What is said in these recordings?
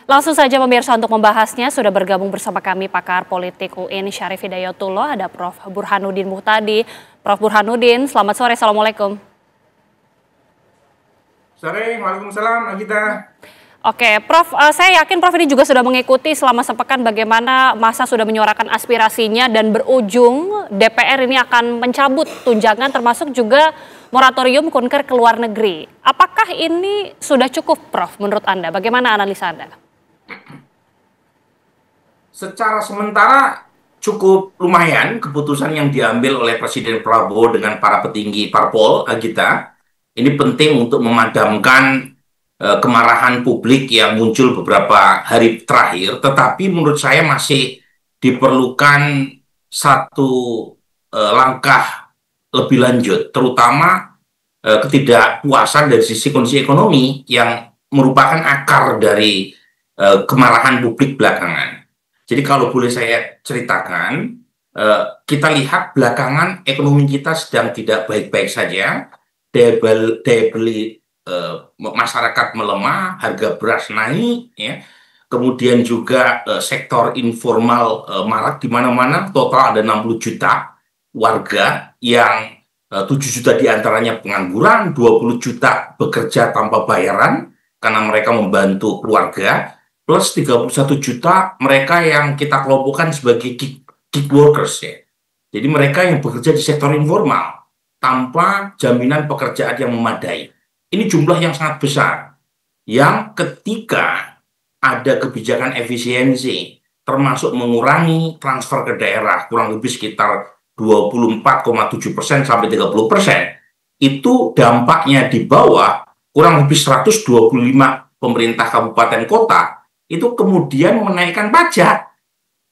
Langsung saja pemirsa untuk membahasnya sudah bergabung bersama kami pakar politik UIN Syarif Hidayatullah, ada Prof. Burhanuddin Muhtadi. Prof. Burhanuddin, selamat sore, Assalamualaikum. Sore, Waalaikumsalam, Agita. Oke, Prof, saya yakin Prof ini juga sudah mengikuti selama sepekan bagaimana massa sudah menyuarakan aspirasinya dan berujung DPR ini akan mencabut tunjangan termasuk juga moratorium kunker ke luar negeri. Apakah ini sudah cukup, Prof, menurut Anda? Bagaimana analisa Anda? Secara sementara cukup lumayan keputusan yang diambil oleh Presiden Prabowo dengan para petinggi parpol, Agita. Ini penting untuk memadamkan kemarahan publik yang muncul beberapa hari terakhir, tetapi menurut saya masih diperlukan satu langkah lebih lanjut, terutama ketidakpuasan dari sisi kondisi ekonomi yang merupakan akar dari kemarahan publik belakangan. Jadi kalau boleh saya ceritakan, kita lihat belakangan ekonomi kita sedang tidak baik-baik saja, daya beli masyarakat melemah, harga beras naik, ya. Kemudian juga sektor informal marak di mana-mana, total ada 60 juta warga yang 7 juta diantaranya pengangguran, 20 juta bekerja tanpa bayaran karena mereka membantu keluarga, plus 31 juta mereka yang kita kelompokkan sebagai gig workers, ya. Jadi mereka yang bekerja di sektor informal tanpa jaminan pekerjaan yang memadai. Ini jumlah yang sangat besar, yang ketika ada kebijakan efisiensi, termasuk mengurangi transfer ke daerah, kurang lebih sekitar 24,7% sampai 30%, itu dampaknya di bawah kurang lebih 125 pemerintah kabupaten kota, itu kemudian menaikkan pajak.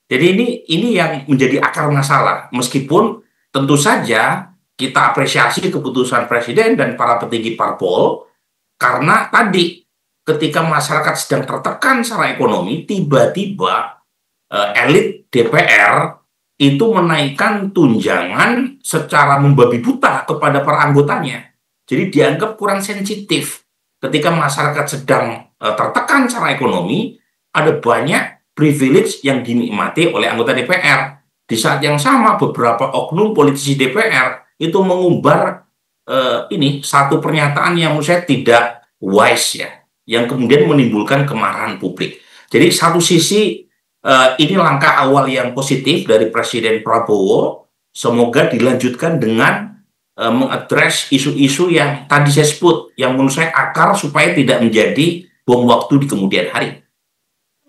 Jadi ini yang menjadi akar masalah, meskipun tentu saja kita apresiasi keputusan Presiden dan para petinggi parpol, karena tadi ketika masyarakat sedang tertekan secara ekonomi, tiba-tiba elit DPR itu menaikkan tunjangan secara membabi buta kepada para anggotanya. Jadi dianggap kurang sensitif. Ketika masyarakat sedang tertekan secara ekonomi, ada banyak privilege yang dinikmati oleh anggota DPR. Di saat yang sama, beberapa oknum politisi DPR itu mengumbar ini satu pernyataan yang menurut saya tidak wise, ya, yang kemudian menimbulkan kemarahan publik. Jadi satu sisi ini langkah awal yang positif dari Presiden Prabowo, semoga dilanjutkan dengan mengadres isu-isu yang tadi saya sebut, yang menurut saya akar supaya tidak menjadi bom waktu di kemudian hari.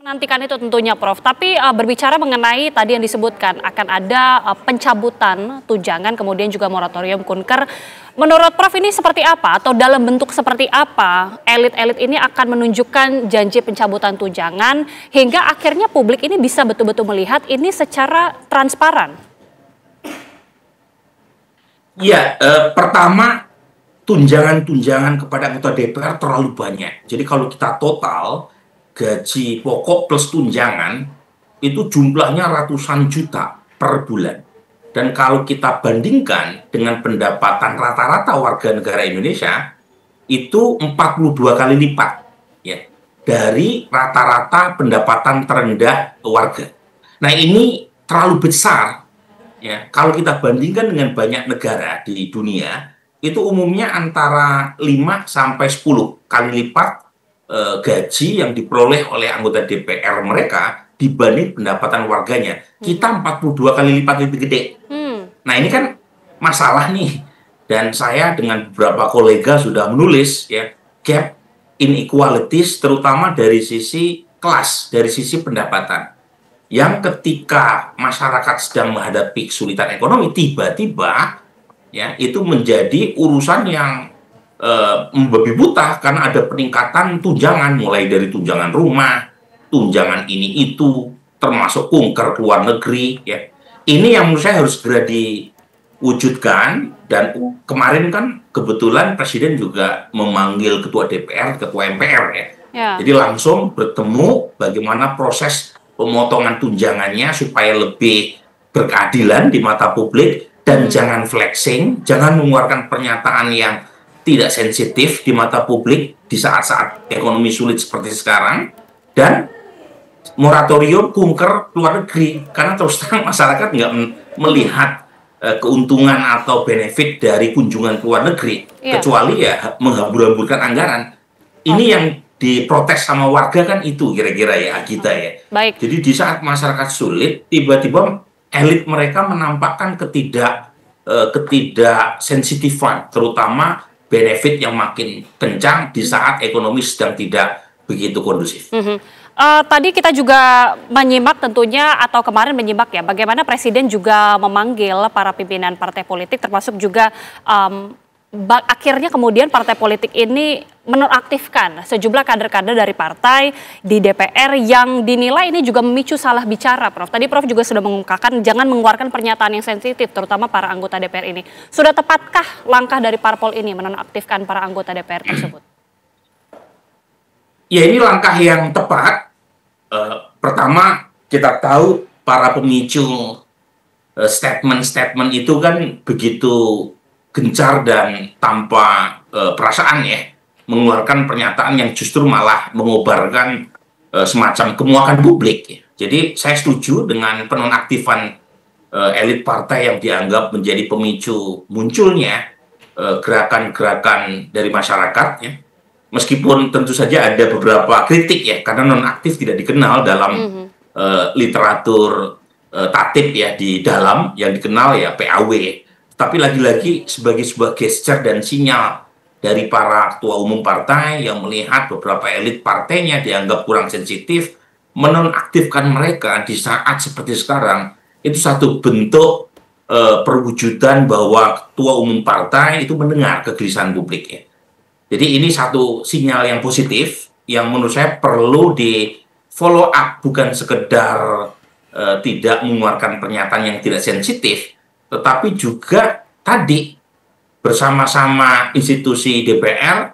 Menantikan itu tentunya, Prof. Tapi berbicara mengenai tadi yang disebutkan akan ada pencabutan tunjangan kemudian juga moratorium kunker. Menurut Prof ini seperti apa atau dalam bentuk seperti apa elit-elit ini akan menunjukkan janji pencabutan tunjangan hingga akhirnya publik ini bisa betul-betul melihat ini secara transparan? Ya, pertama tunjangan-tunjangan kepada anggota DPR terlalu banyak. Jadi kalau kita total gaji pokok plus tunjangan itu jumlahnya ratusan juta per bulan. Dan kalau kita bandingkan dengan pendapatan rata-rata warga negara Indonesia, itu 42 kali lipat, ya, dari rata-rata pendapatan terendah warga. Nah, ini terlalu besar, ya. Kalau kita bandingkan dengan banyak negara di dunia, itu umumnya antara 5 sampai 10 kali lipat gaji yang diperoleh oleh anggota DPR mereka dibanding pendapatan warganya. Kita 42 kali lipat lebih gede. Nah, ini kan masalah nih. Dan saya dengan beberapa kolega sudah menulis, ya, gap inequalities terutama dari sisi kelas, dari sisi pendapatan. Yang ketika masyarakat sedang menghadapi kesulitan ekonomi, tiba-tiba, ya, itu menjadi urusan yang membabi buta karena ada peningkatan tunjangan, mulai dari tunjangan rumah, tunjangan ini itu, termasuk kunker ke luar negeri, ya. Ini yang menurut saya harus segera diwujudkan, dan kemarin kan kebetulan Presiden juga memanggil Ketua DPR, Ketua MPR, ya. Jadi langsung bertemu bagaimana proses pemotongan tunjangannya supaya lebih berkeadilan di mata publik dan jangan flexing, jangan mengeluarkan pernyataan yang tidak sensitif di mata publik di saat-saat ekonomi sulit seperti sekarang, dan moratorium kunker luar negeri, karena terus terang masyarakat nggak melihat keuntungan atau benefit dari kunjungan ke luar negeri, kecuali ya menghambur-hamburkan anggaran. Ini yang diprotes sama warga kan itu kira-kira ya kita ya. Baik. Jadi di saat masyarakat sulit, tiba-tiba elit mereka menampakkan ketidaksensitifan, terutama benefit yang makin kencang di saat ekonomi sedang tidak begitu kondusif. Tadi kita juga menyimak tentunya atau kemarin menyimak ya bagaimana Presiden juga memanggil para pimpinan partai politik termasuk juga akhirnya kemudian partai politik ini menonaktifkan sejumlah kader-kader dari partai di DPR yang dinilai ini juga memicu salah bicara, Prof. Tadi Prof juga sudah mengungkapkan jangan mengeluarkan pernyataan yang sensitif terutama para anggota DPR ini. Sudah tepatkah langkah dari parpol ini menonaktifkan para anggota DPR tersebut? Ya, ini langkah yang tepat. Pertama, kita tahu para pemicu statement-statement itu kan begitu gencar dan tanpa perasaan ya, mengeluarkan pernyataan yang justru malah mengobarkan semacam kemuakan publik. Ya. Jadi saya setuju dengan penonaktifan elit partai yang dianggap menjadi pemicu munculnya gerakan-gerakan dari masyarakat ya. Meskipun tentu saja ada beberapa kritik ya, karena nonaktif tidak dikenal dalam literatur tatib ya di dalam, yang dikenal ya PAW. Tapi lagi-lagi sebagai sebuah gesture dan sinyal dari para ketua umum partai yang melihat beberapa elit partainya dianggap kurang sensitif, menonaktifkan mereka di saat seperti sekarang, itu satu bentuk perwujudan bahwa ketua umum partai itu mendengar kegelisahan publik ya. Jadi ini satu sinyal yang positif yang menurut saya perlu di follow up, bukan sekedar tidak mengeluarkan pernyataan yang tidak sensitif, tetapi juga tadi bersama-sama institusi DPR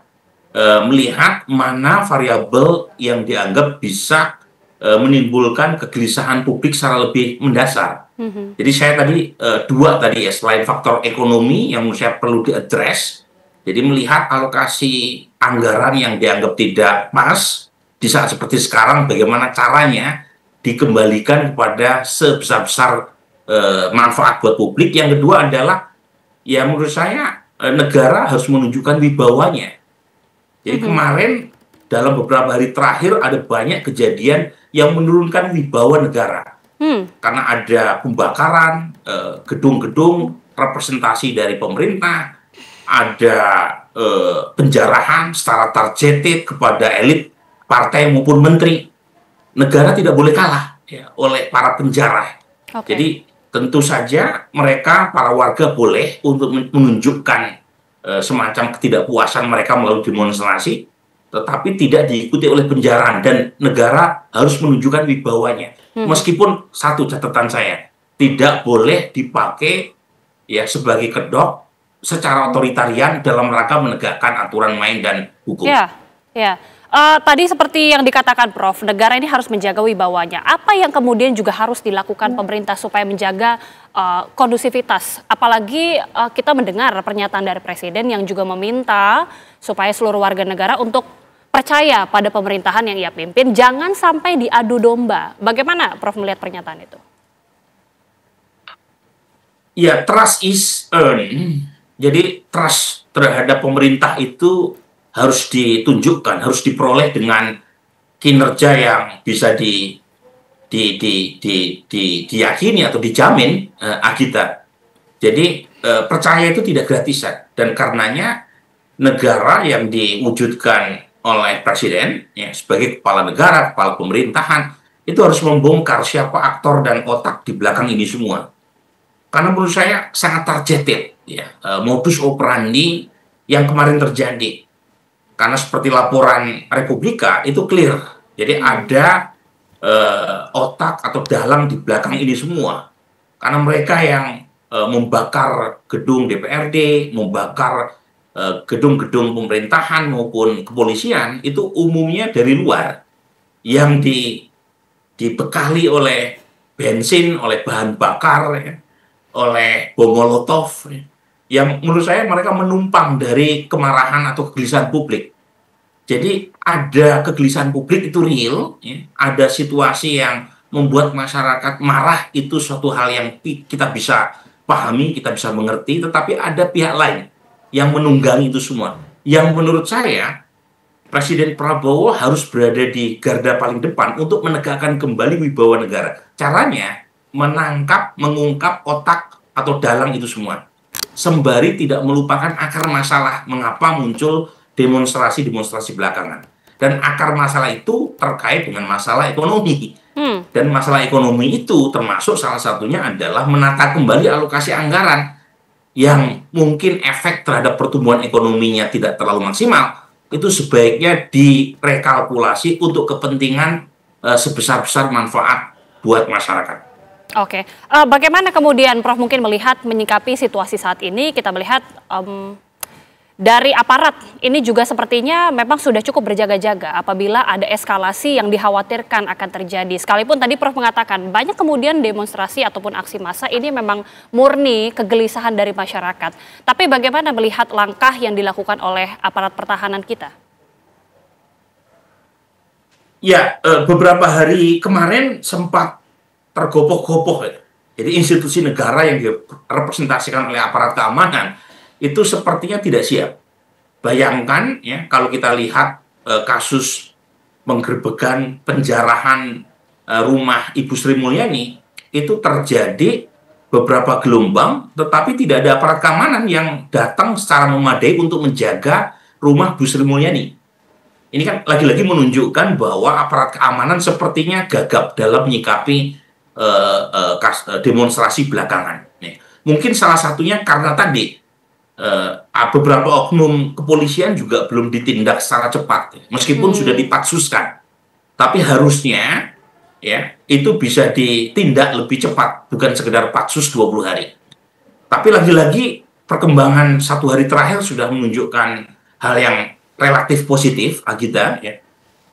melihat mana variabel yang dianggap bisa menimbulkan kegelisahan publik secara lebih mendasar. Jadi saya tadi dua tadi ya, selain faktor ekonomi yang menurut saya perlu diadres. Jadi melihat alokasi anggaran yang dianggap tidak pas di saat seperti sekarang, bagaimana caranya dikembalikan kepada sebesar-besar manfaat buat publik. Yang kedua adalah, ya menurut saya negara harus menunjukkan wibawanya. Jadi kemarin dalam beberapa hari terakhir ada banyak kejadian yang menurunkan wibawa negara. Karena ada pembakaran gedung-gedung representasi dari pemerintah, ada penjarahan secara targeted kepada elit partai maupun menteri. Negara tidak boleh kalah ya, oleh para penjara. Jadi tentu saja mereka, para warga boleh untuk menunjukkan semacam ketidakpuasan mereka melalui demonstrasi, tetapi tidak diikuti oleh penjarahan, dan negara harus menunjukkan wibawanya. Meskipun satu catatan saya, tidak boleh dipakai ya sebagai kedok secara otoritarian dalam rangka menegakkan aturan main dan hukum. Ya. Tadi seperti yang dikatakan Prof, negara ini harus menjaga wibawanya. Apa yang kemudian juga harus dilakukan pemerintah supaya menjaga kondusivitas? Apalagi kita mendengar pernyataan dari Presiden yang juga meminta supaya seluruh warga negara untuk percaya pada pemerintahan yang ia pimpin, jangan sampai diadu domba. Bagaimana Prof melihat pernyataan itu? Ya, trust is earned. Jadi trust terhadap pemerintah itu harus ditunjukkan, harus diperoleh dengan kinerja yang bisa diyakini atau dijamin kita. Jadi percaya itu tidak gratisan, dan karenanya negara yang diwujudkan oleh Presiden ya, sebagai kepala negara, kepala pemerintahan, itu harus membongkar siapa aktor dan otak di belakang ini semua. Karena menurut saya sangat targeted ya, modus operandi yang kemarin terjadi. Karena seperti laporan Republika itu clear. Jadi ada otak atau dalang di belakang ini semua. Karena mereka yang membakar gedung DPRD, membakar gedung-gedung pemerintahan maupun kepolisian itu umumnya dari luar, yang dibekali oleh bensin, oleh bahan bakar ya, oleh bom molotov, yang menurut saya mereka menumpang dari kemarahan atau kegelisahan publik. Jadi ada kegelisahan publik itu real, ya. Ada situasi yang membuat masyarakat marah itu suatu hal yang kita bisa pahami, kita bisa mengerti, tetapi ada pihak lain yang menunggangi itu semua. Yang menurut saya Presiden Prabowo harus berada di garda paling depan untuk menegakkan kembali wibawa negara. Caranya menangkap, mengungkap otak atau dalang itu semua. Sembari tidak melupakan akar masalah mengapa muncul demonstrasi-demonstrasi belakangan. Dan akar masalah itu terkait dengan masalah ekonomi. Dan masalah ekonomi itu termasuk salah satunya adalah menata kembali alokasi anggaran yang mungkin efek terhadap pertumbuhan ekonominya tidak terlalu maksimal. Itu sebaiknya direkalkulasi untuk kepentingan sebesar-besar manfaat buat masyarakat. Oke, bagaimana kemudian Prof mungkin melihat menyikapi situasi saat ini? Kita melihat dari aparat ini juga sepertinya memang sudah cukup berjaga-jaga apabila ada eskalasi yang dikhawatirkan akan terjadi. Sekalipun tadi Prof mengatakan banyak kemudian demonstrasi ataupun aksi massa ini memang murni kegelisahan dari masyarakat. Tapi bagaimana melihat langkah yang dilakukan oleh aparat pertahanan kita? Ya, beberapa hari kemarin sempat tergopoh-gopoh. Jadi institusi negara yang direpresentasikan oleh aparat keamanan itu sepertinya tidak siap. Bayangkan ya, kalau kita lihat kasus penggerbekan, penjarahan rumah Ibu Sri Mulyani itu terjadi beberapa gelombang, tetapi tidak ada aparat keamanan yang datang secara memadai untuk menjaga rumah Bu Sri Mulyani. Ini kan lagi-lagi menunjukkan bahwa aparat keamanan sepertinya gagap dalam menyikapi demonstrasi belakangan. Mungkin salah satunya karena tadi beberapa oknum kepolisian juga belum ditindak secara cepat, meskipun sudah dipaksuskan. Tapi harusnya ya itu bisa ditindak lebih cepat, bukan sekedar paksus 20 hari. Tapi lagi-lagi perkembangan 1 hari terakhir sudah menunjukkan hal yang relatif positif, Agita. Ya.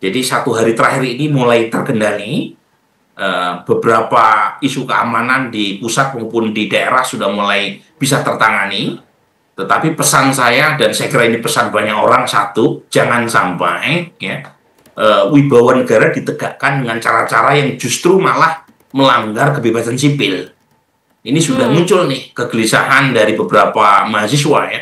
Jadi 1 hari terakhir ini mulai terkendali. Beberapa isu keamanan di pusat maupun di daerah sudah mulai bisa tertangani. Tetapi pesan saya, dan saya kira ini pesan banyak orang, satu, jangan sampai ya, wibawa negara ditegakkan dengan cara-cara yang justru malah melanggar kebebasan sipil. Ini sudah muncul nih kegelisahan dari beberapa mahasiswa ya.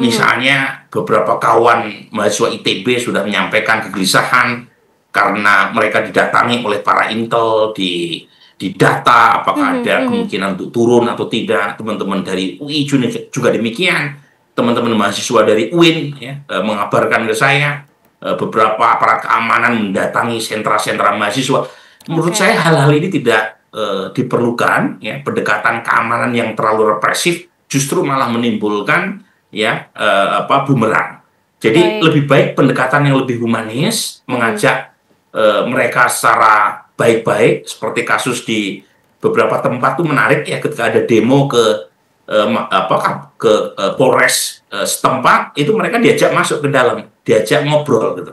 Misalnya beberapa kawan mahasiswa ITB sudah menyampaikan kegelisahan karena mereka didatangi oleh para intel di data apakah ada kemungkinan untuk turun atau tidak. Teman-teman dari UI juga demikian, teman-teman mahasiswa dari UIN ya, mengabarkan ke saya beberapa aparat keamanan mendatangi sentra-sentra mahasiswa. Menurut saya hal-hal ini tidak diperlukan ya, pendekatan keamanan yang terlalu represif justru malah menimbulkan ya bumerang. Jadi lebih baik pendekatan yang lebih humanis, mengajak mereka secara baik-baik, seperti kasus di beberapa tempat tuh menarik ya, ketika ada demo ke Polres setempat, itu mereka diajak masuk ke dalam, diajak ngobrol gitu.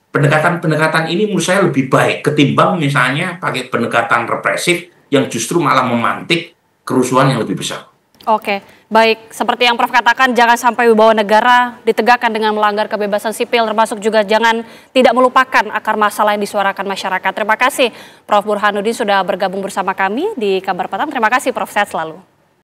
Pendekatan-pendekatan ini menurut saya lebih baik ketimbang misalnya pakai pendekatan represif yang justru malah memantik kerusuhan yang lebih besar. Oke, baik. Seperti yang Prof katakan, jangan sampai wibawa negara ditegakkan dengan melanggar kebebasan sipil, termasuk juga jangan tidak melupakan akar masalah yang disuarakan masyarakat. Terima kasih Prof Burhanuddin sudah bergabung bersama kami di Kabar Petang. Terima kasih Prof, sehat selalu.